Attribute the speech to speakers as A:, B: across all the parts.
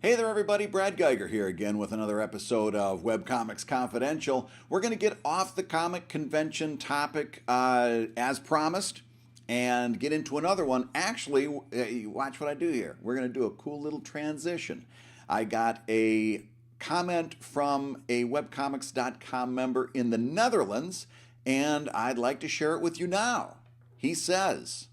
A: Hey there, everybody. Brad Geiger here again with another episode of Webcomics Confidential. We're going to get off the comic convention topic as promised and get into another one. Actually, watch what I do here. We're going to do a cool little transition. I got a comment from a webcomics.com member in the Netherlands, and I'd like to share it with you now. He says,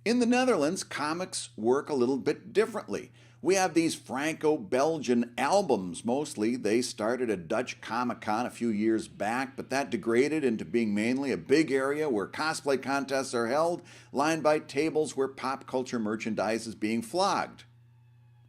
A: in the Netherlands, comics work a little bit differently. We have these Franco-Belgian albums mostly. They started a Dutch Comic-Con a few years back, but that degraded into being mainly a big area where cosplay contests are held, lined by tables where pop culture merchandise is being flogged.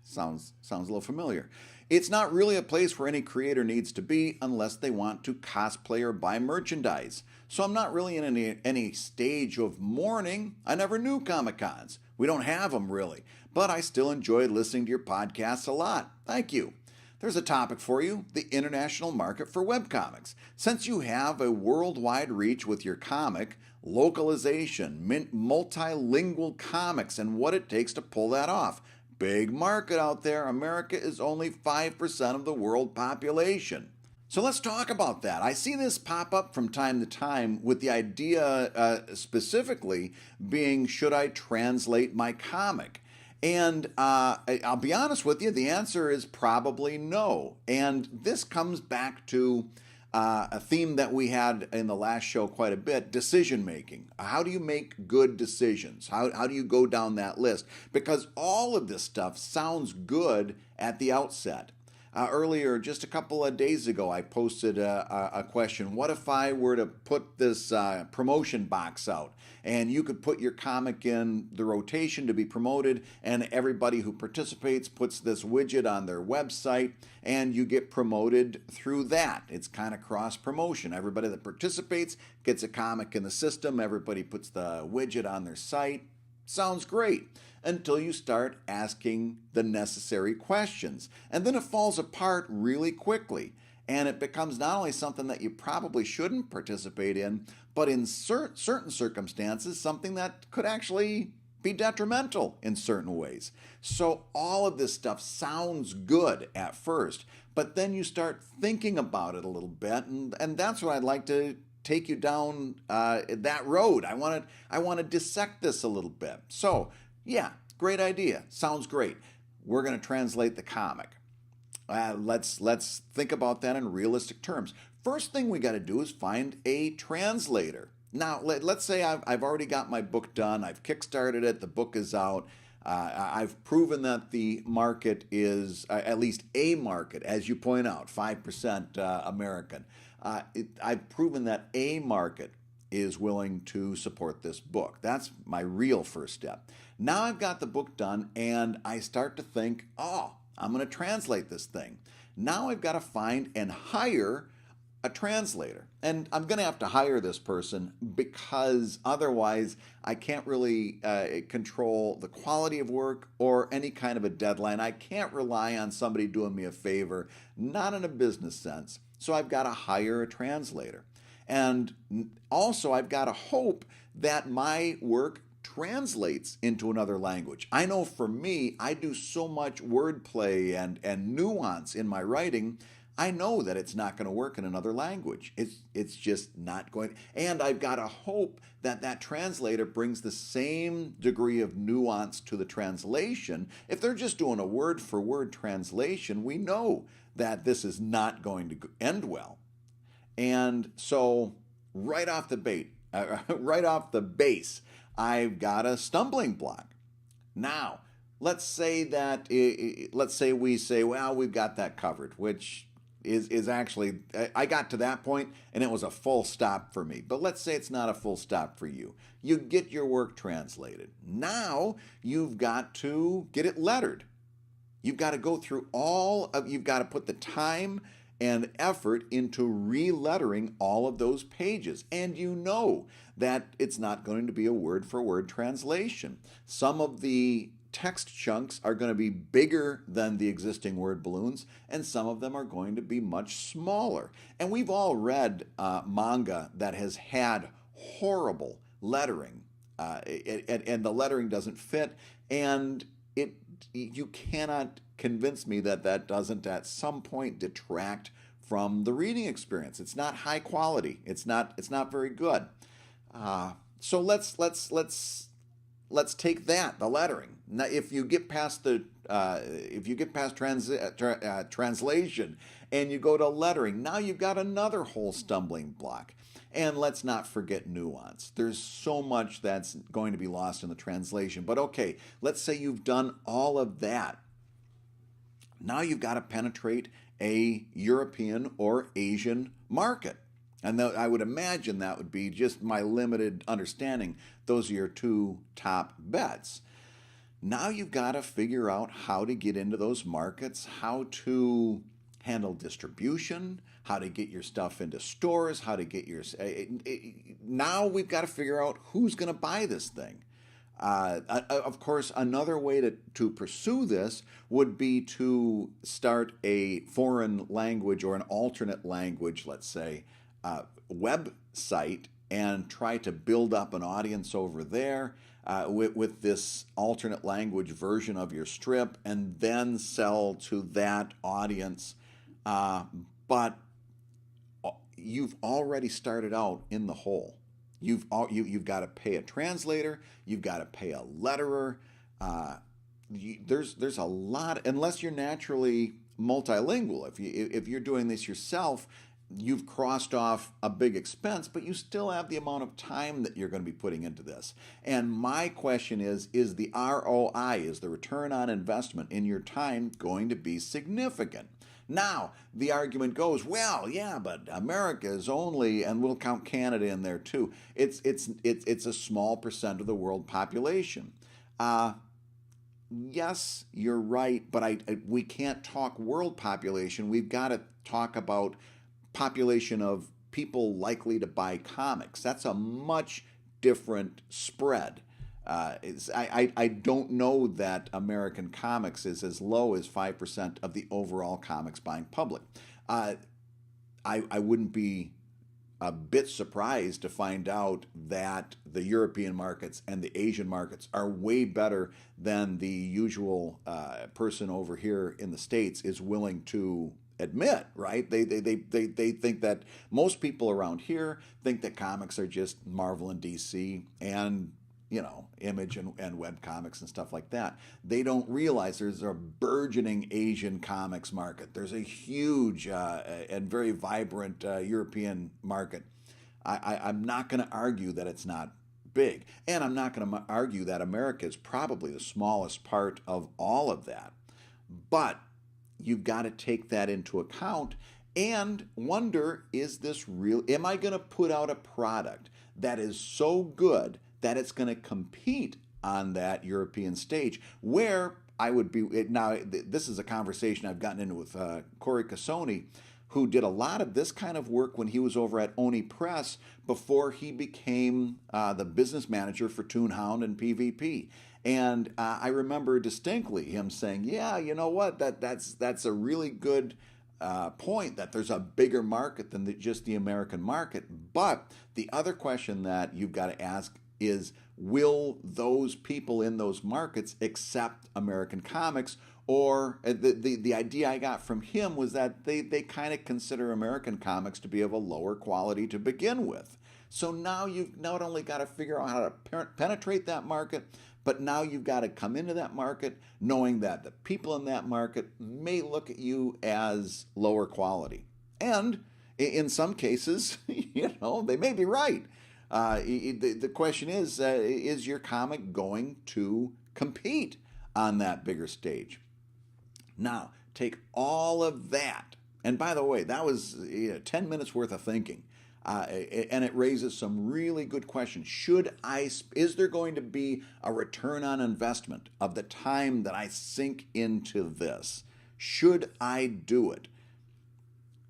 A: Sounds a little familiar. It's not really a place where any creator needs to be unless they want to cosplay or buy merchandise. So I'm not really in any stage of mourning. I never knew Comic-Cons. We don't have them really. But I still enjoy listening to your podcasts a lot. Thank you. There's a topic for you, the international market for webcomics. Since you have a worldwide reach with your comic, localization, multilingual comics, and what it takes to pull that off. Big market out there. America is only 5% of the world population. So let's talk about that. I see this pop up from time to time with the idea specifically being, should I translate my comic? And I'll be honest with you, the answer is probably no. And this comes back to a theme that we had in the last show quite a bit, decision making. How do you make good decisions? How do you go down that list? Because all of this stuff sounds good at the outset. Earlier, just a couple of days ago, I posted a question. What if I were to put this promotion box out and you could put your comic in the rotation to be promoted, and everybody who participates puts this widget on their website and you get promoted through that? It's kind of cross promotion. Everybody that participates gets a comic in the system. Everybody puts the widget on their site. Sounds great until you start asking the necessary questions. And then it falls apart really quickly. And it becomes not only something that you probably shouldn't participate in, but in certain circumstances, something that could actually be detrimental in certain ways. So all of this stuff sounds good at first, but then you start thinking about it a little bit, and that's what I'd like to take you down that road. I want to dissect this a little bit. So, yeah, great idea. Sounds great. We're going to translate the comic. Let's think about that in realistic terms. First thing we got to do is find a translator. Now, let's say I've already got my book done. I've kickstarted it. The book is out. I've proven that the market is at least a market, as you point out, 5% American. I've proven that a market is willing to support this book. That's my real first step. Now I've got the book done and I start to think, I'm going to translate this thing. Now I've got to find and hire a translator. And I'm going to have to hire this person because otherwise I can't really control the quality of work or any kind of a deadline. I can't rely on somebody doing me a favor, not in a business sense. So I've got to hire a translator. And also I've got to hope that my work translates into another language. I know for me, I do so much wordplay and nuance in my writing. I know that it's not going to work in another language. It's just not going. And I've got to hope that that translator brings the same degree of nuance to the translation. If they're just doing a word-for-word translation, we know that this is not going to end well. And so right off the base, I've got a stumbling block. Now, let's say we say, well, we've got that covered, which is actually, I got to that point and it was a full stop for me. But let's say it's not a full stop for you. You get your work translated. Now you've got to get it lettered. You've got to go through you've got to put the time and effort into re-lettering all of those pages. And you know that it's not going to be a word-for-word translation. Some of the text chunks are going to be bigger than the existing word balloons, and some of them are going to be much smaller. And we've all read manga that has had horrible lettering, and the lettering doesn't fit, and you cannot convince me that that doesn't at some point detract from the reading experience. It's not high quality. It's not very good. So let's take that, the lettering. Now, if you get past translation and you go to lettering, now you've got another whole stumbling block. And let's not forget nuance. There's so much that's going to be lost in the translation. But okay, let's say you've done all of that. Now you've got to penetrate a European or Asian market. And I would imagine that would be, just my limited understanding, those are your two top bets. Now you've got to figure out how to get into those markets, how to handle distribution, how to get your stuff into stores, how to get your... Now we've got to figure out who's going to buy this thing. Of course, another way to pursue this would be to start a foreign language or an alternate language, let's say, website, and try to build up an audience over there with this alternate language version of your strip, and then sell to that audience. But you've already started out in the hole. You've got to pay a translator. You've got to pay a letterer. There's a lot, unless you're naturally multilingual. If you're doing this yourself, you've crossed off a big expense, but you still have the amount of time that you're going to be putting into this. And my question is the ROI, is the return on investment in your time going to be significant? Now, the argument goes, well, yeah, but America is only, and we'll count Canada in there too, it's a small percent of the world population. Yes, you're right, but we can't talk world population. We've got to talk about population of people likely to buy comics. That's a much different spread. I don't know that American comics is as low as 5% of the overall comics buying public. I wouldn't be a bit surprised to find out that the European markets and the Asian markets are way better than the usual person over here in the States is willing to admit, right? They think that most people around here think that comics are just Marvel and DC and Image and webcomics and stuff like that. They don't realize there's a burgeoning Asian comics market. There's a huge and very vibrant European market. I'm not going to argue that it's not big. And I'm not going to argue that America is probably the smallest part of all of that. But you've got to take that into account and wonder, is this real? Am I going to put out a product that is so good that it's going to compete on that European stage, where I would be? Now, this is a conversation I've gotten into with Corey Cassoni, who did a lot of this kind of work when he was over at Oni Press before he became the business manager for Toonhound and PvP. And I remember distinctly him saying, yeah, you know what, that's a really good point, that there's a bigger market than just the American market. But the other question that you've got to ask is, will those people in those markets accept American comics? Or the idea I got from him was that they kind of consider American comics to be of a lower quality to begin with. So now you've not only got to figure out how to penetrate that market, but now you've got to come into that market knowing that the people in that market may look at you as lower quality. And in some cases, they may be right. The question is your comic going to compete on that bigger stage? Now, take all of that, and by the way, that was 10 minutes worth of thinking, and it raises some really good questions. Is there going to be a return on investment of the time that I sink into this? Should I do it?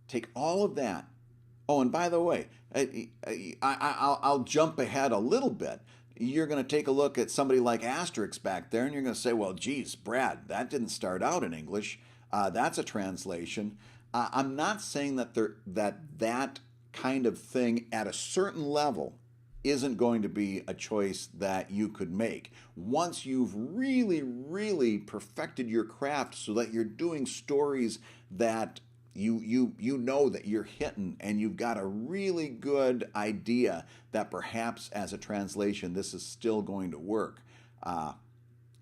A: Take all of that. Oh, and by the way, I'll jump ahead a little bit. You're going to take a look at somebody like Asterix back there, and you're going to say, well, geez, Brad, that didn't start out in English. That's a translation. I'm not saying that that kind of thing at a certain level isn't going to be a choice that you could make. Once you've really, really perfected your craft so that you're doing stories that you know that you're hitting, and you've got a really good idea that perhaps as a translation this is still going to work.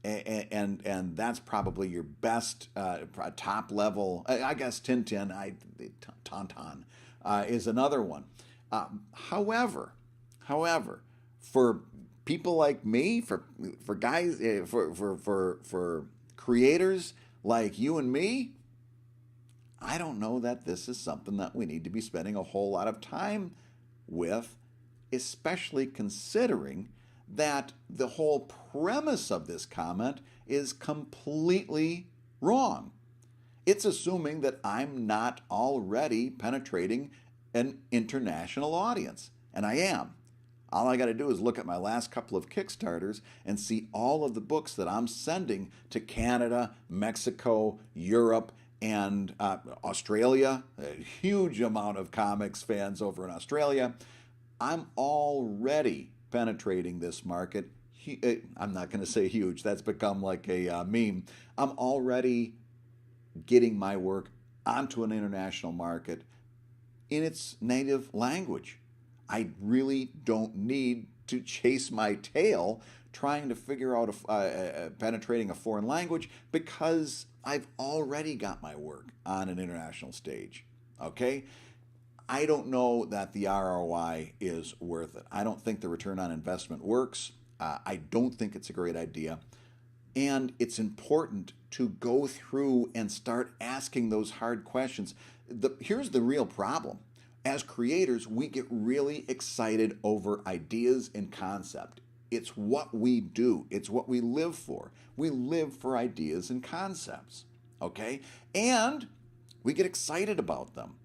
A: And that's probably your best top level. I guess Tintin, Tauntaun is another one. However, for people like me, for guys, for creators like you and me, I don't know that this is something that we need to be spending a whole lot of time with, especially considering that the whole premise of this comment is completely wrong. It's assuming that I'm not already penetrating an international audience, and I am. All I got to do is look at my last couple of Kickstarters and see all of the books that I'm sending to Canada, Mexico, Europe, and Australia. A huge amount of comics fans over in Australia. I'm already penetrating this market. I'm not going to say huge. That's become like a meme. I'm already getting my work onto an international market in its native language. I really don't need to chase my tail trying to figure out penetrating a foreign language, because I've already got my work on an international stage. Okay? I don't know that the ROI is worth it. I don't think the return on investment works. I don't think it's a great idea. And it's important to go through and start asking those hard questions. Here's the real problem. As creators, we get really excited over ideas and concept. It's what we do. It's what we live for. We live for ideas and concepts. Okay? And we get excited about them.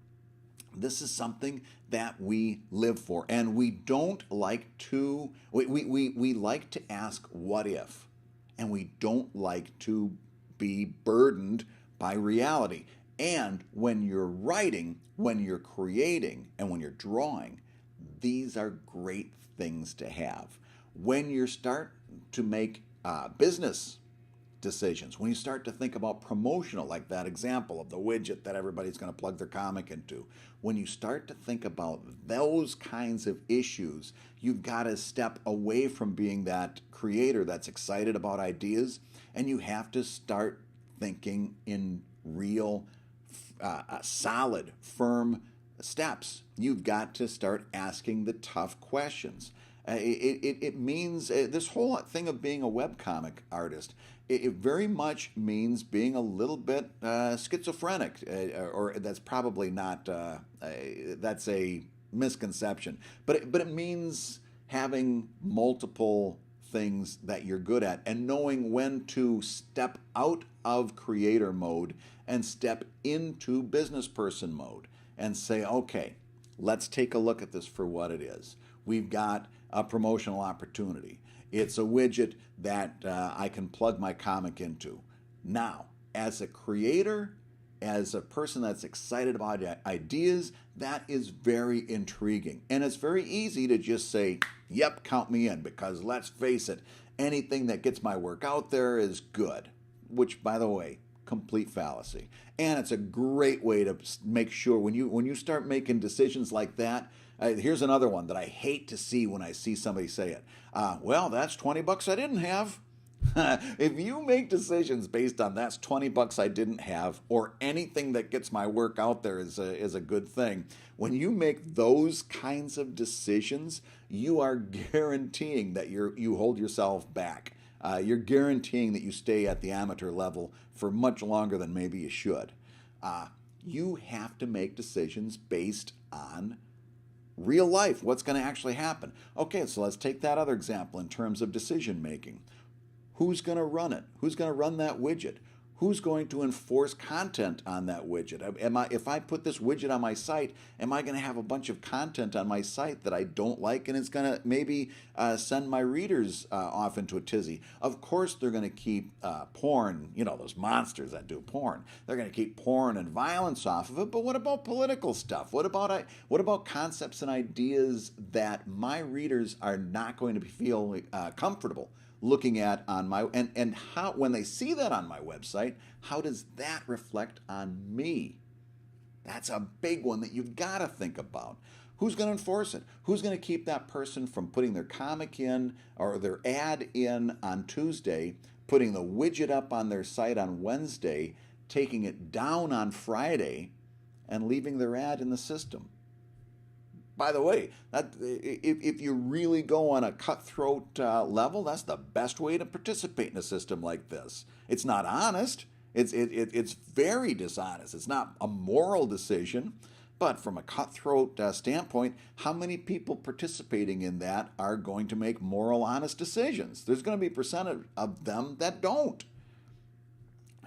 A: This is something that we live for, and we don't like to, we like to ask what if, and we don't like to be burdened by reality. And when you're writing, when you're creating, and when you're drawing, these are great things to have. When you start to make business decisions, when you start to think about promotional, like that example of the widget that everybody's going to plug their comic into, when you start to think about those kinds of issues, you've got to step away from being that creator that's excited about ideas, and you have to start thinking in real, solid, firm steps. You've got to start asking the tough questions. It means this whole thing of being a webcomic artist, it very much means being a little bit schizophrenic, or that's probably not, that's a misconception, but it means having multiple things that you're good at and knowing when to step out of creator mode and step into business person mode and say, okay, let's take a look at this for what it is. We've got a promotional opportunity. It's a widget that I can plug my comic into. Now, as a creator, as a person that's excited about ideas, that is very intriguing. And it's very easy to just say, yep, count me in, because let's face it, anything that gets my work out there is good, which, by the way, complete fallacy. And it's a great way to make sure when you start making decisions like that. Here's another one that I hate to see when I see somebody say it. Well, that's $20 I didn't have. If you make decisions based on that's $20 I didn't have, or anything that gets my work out there is a good thing, when you make those kinds of decisions, you are guaranteeing that you hold yourself back. You're guaranteeing that you stay at the amateur level for much longer than maybe you should. You have to make decisions based on real life, what's going to actually happen. Okay, so let's take that other example in terms of decision making. Who's going to run it? Who's going to run that widget? Who's going to enforce content on that widget? If I put this widget on my site, am I going to have a bunch of content on my site that I don't like, and it's going to maybe send my readers off into a tizzy? Of course, they're going to keep porn, those monsters that do porn. They're going to keep porn and violence off of it. But what about political stuff? What about concepts and ideas that my readers are not going to feel comfortable looking at on my, and how, when they see that on my website, how does that reflect on me? That's a big one that you've got to think about. Who's going to enforce it? Who's going to keep that person from putting their comic in or their ad in on Tuesday, putting the widget up on their site on Wednesday, taking it down on Friday, and leaving their ad in the system? By the way, if you really go on a cutthroat level, that's the best way to participate in a system like this. It's not honest. It's very dishonest. It's not a moral decision. But from a cutthroat standpoint, how many people participating in that are going to make moral, honest decisions? There's going to be a percentage of them that don't.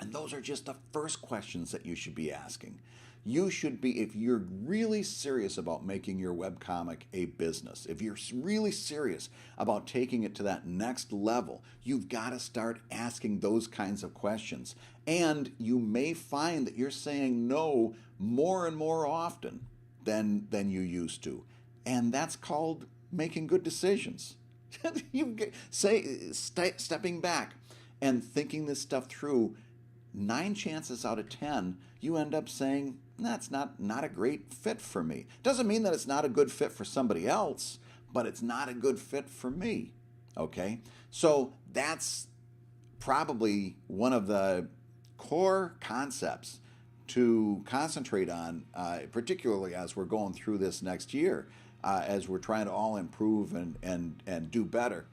A: And those are just the first questions that you should be asking. You should be, if you're really serious about making your webcomic a business, if you're really serious about taking it to that next level, you've got to start asking those kinds of questions. And you may find that you're saying no more and more often than you used to. And that's called making good decisions. Stepping back and thinking this stuff through, 9 chances out of 10, you end up saying, that's not a great fit for me. Doesn't mean that it's not a good fit for somebody else, but it's not a good fit for me. Okay? So that's probably one of the core concepts to concentrate on, particularly as we're going through this next year, as we're trying to all improve and do better.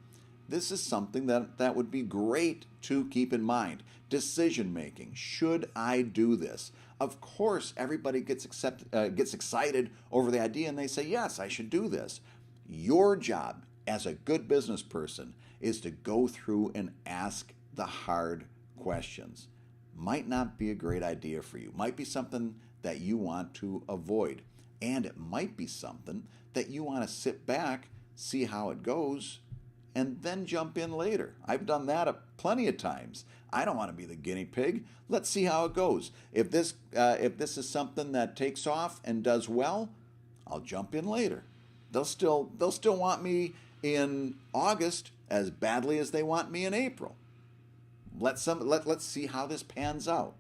A: This is something that would be great to keep in mind. Decision making. Should I do this? Of course, everybody gets excited over the idea and they say, yes, I should do this. Your job as a good business person is to go through and ask the hard questions. Might not be a great idea for you. Might be something that you want to avoid. And it might be something that you want to sit back, see how it goes, and then jump in later. I've done that plenty of times. I don't want to be the guinea pig. Let's see how it goes. If this is something that takes off and does well, I'll jump in later. They'll still want me in August as badly as they want me in April. Let's see how this pans out.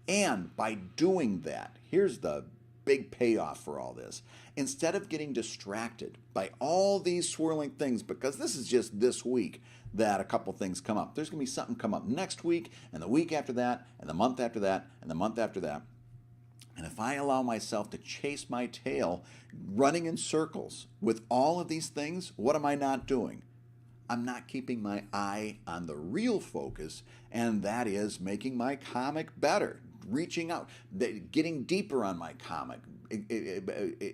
A: And by doing that, here's the big payoff for all this. Instead of getting distracted by all these swirling things, because this is just this week that a couple things come up. There's going to be something come up next week, and the week after that, and the month after that, and the month after that. And if I allow myself to chase my tail, running in circles with all of these things, what am I not doing? I'm not keeping my eye on the real focus, and that is making my comic better, reaching out, getting deeper on my comic,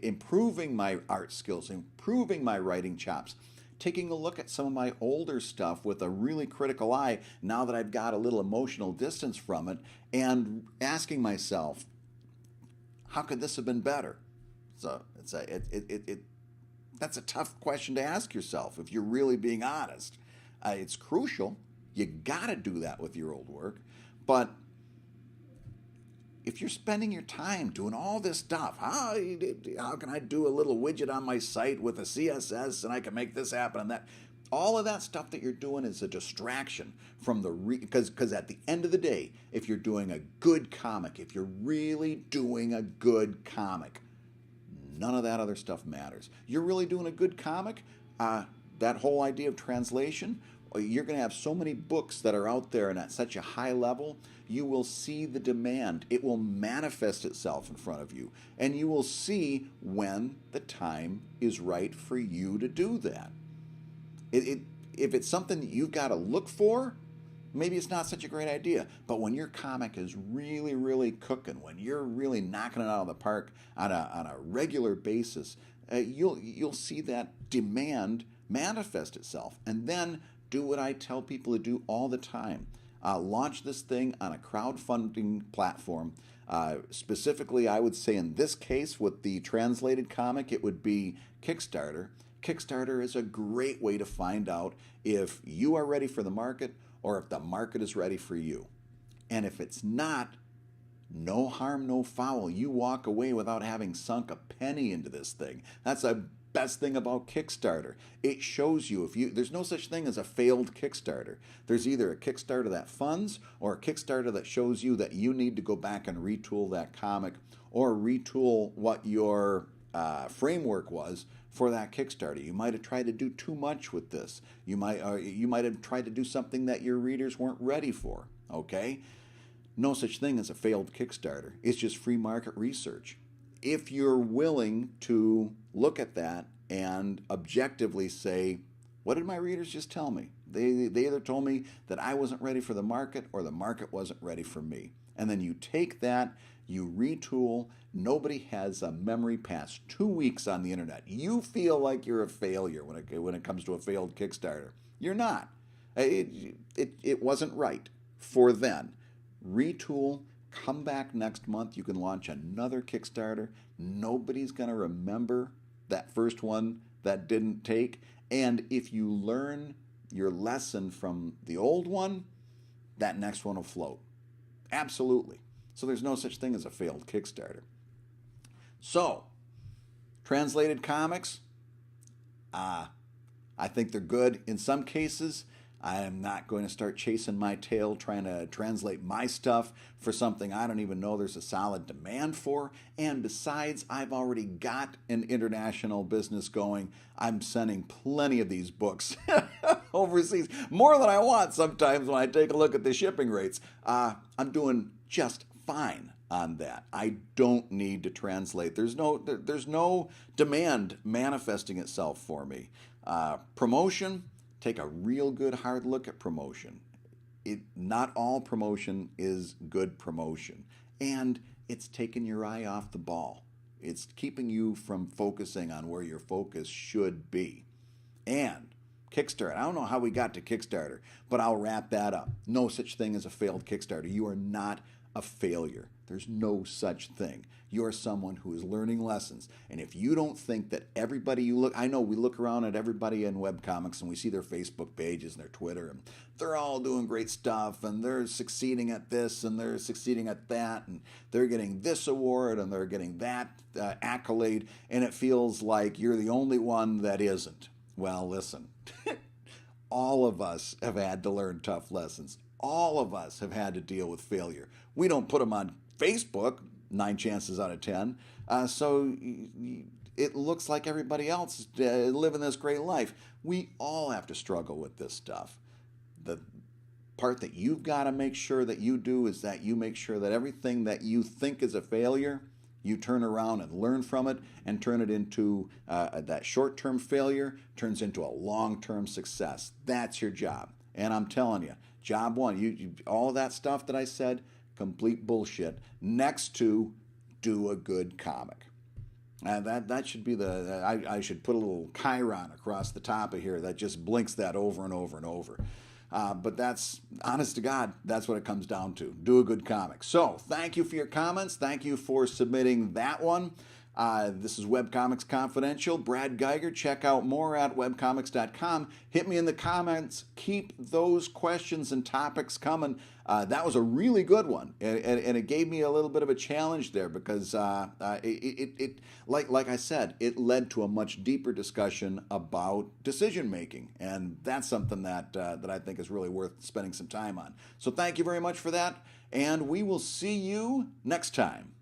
A: improving my art skills, improving my writing chops, taking a look at some of my older stuff with a really critical eye now that I've got a little emotional distance from it, and asking myself, how could this have been better? So that's a tough question to ask yourself if you're really being honest. It's crucial. You got to do that with your old work. But if you're spending your time doing all this stuff, how can I do a little widget on my site with a CSS and I can make this happen and that? All of that stuff that you're doing is a distraction from because at the end of the day, if you're doing a good comic, if you're really doing a good comic, none of that other stuff matters. You're really doing a good comic, that whole idea of translation, you're going to have so many books that are out there and at such a high level, you will see the demand. It will manifest itself in front of you, and you will see when the time is right for you to do that. If it's something that you've got to look for, maybe it's not such a great idea. But when your comic is really, really cooking, when you're really knocking it out of the park on a regular basis, you'll see that demand manifest itself. And then do what I tell people to do all the time. launch this thing on a crowdfunding platform. Specifically, I would say in this case, with the translated comic, it would be Kickstarter. Kickstarter is a great way to find out if you are ready for the market or if the market is ready for you. And if it's not, no harm, no foul. You walk away without having sunk a penny into this thing. That's the best thing about Kickstarter. It shows you there's no such thing as a failed Kickstarter. There's either a Kickstarter that funds or a Kickstarter that shows you that you need to go back and retool that comic or retool what your framework was for that Kickstarter. You might have tried to do too much with this. You might have tried to do something that your readers weren't ready for. Okay? No such thing as a failed Kickstarter. It's just free market research. If you're willing to look at that and objectively say, what did my readers just tell me? They either told me that I wasn't ready for the market or the market wasn't ready for me. And then you take that, you retool. Nobody has a memory past 2 weeks on the internet. You feel like you're a failure when it comes to a failed Kickstarter. You're not. It wasn't right for then. Retool, come back next month. You can launch another Kickstarter. Nobody's going to remember that first one that didn't take. And if you learn your lesson from the old one, that next one will float. Absolutely. So there's no such thing as a failed Kickstarter. So, translated comics, I think they're good in some cases. I am not going to start chasing my tail trying to translate my stuff for something I don't even know there's a solid demand for. And besides, I've already got an international business going. I'm sending plenty of these books overseas, more than I want sometimes when I take a look at the shipping rates. I'm doing just fine on that. I don't need to translate. There's no demand manifesting itself for me. Promotion. Take a real good hard look at promotion. Not all promotion is good promotion. And it's taking your eye off the ball. It's keeping you from focusing on where your focus should be. And Kickstarter. I don't know how we got to Kickstarter, but I'll wrap that up. No such thing as a failed Kickstarter. You are not a failure. There's no such thing. You're someone who is learning lessons. And if you don't think that everybody I know we look around at everybody in webcomics and we see their Facebook pages and their Twitter, and they're all doing great stuff, and they're succeeding at this, and they're succeeding at that, and they're getting this award, and they're getting that accolade, and it feels like you're the only one that isn't. Well, listen, all of us have had to learn tough lessons. All of us have had to deal with failure. We don't put them on Facebook 9 chances out of 10. So it looks like everybody else is living this great life. We all have to struggle with this stuff. The part that you've got to make sure that you do is that you make sure that everything that you think is a failure, you turn around and learn from it and turn it into that short-term failure turns into a long-term success. That's your job. And I'm telling you, job one, you all of that stuff that I said, complete bullshit, next to do a good comic. That should be I should put a little chyron across the top of here that just blinks that over and over and over. But that's, honest to God, that's what it comes down to. Do a good comic. So, thank you for your comments. Thank you for submitting that one. This is Webcomics Confidential. Brad Guigar. Check out more at webcomics.com. Hit me in the comments. Keep those questions and topics coming. That was a really good one, and it gave me a little bit of a challenge there because like I said, it led to a much deeper discussion about decision making, and that's something that I think is really worth spending some time on. So thank you very much for that, and we will see you next time.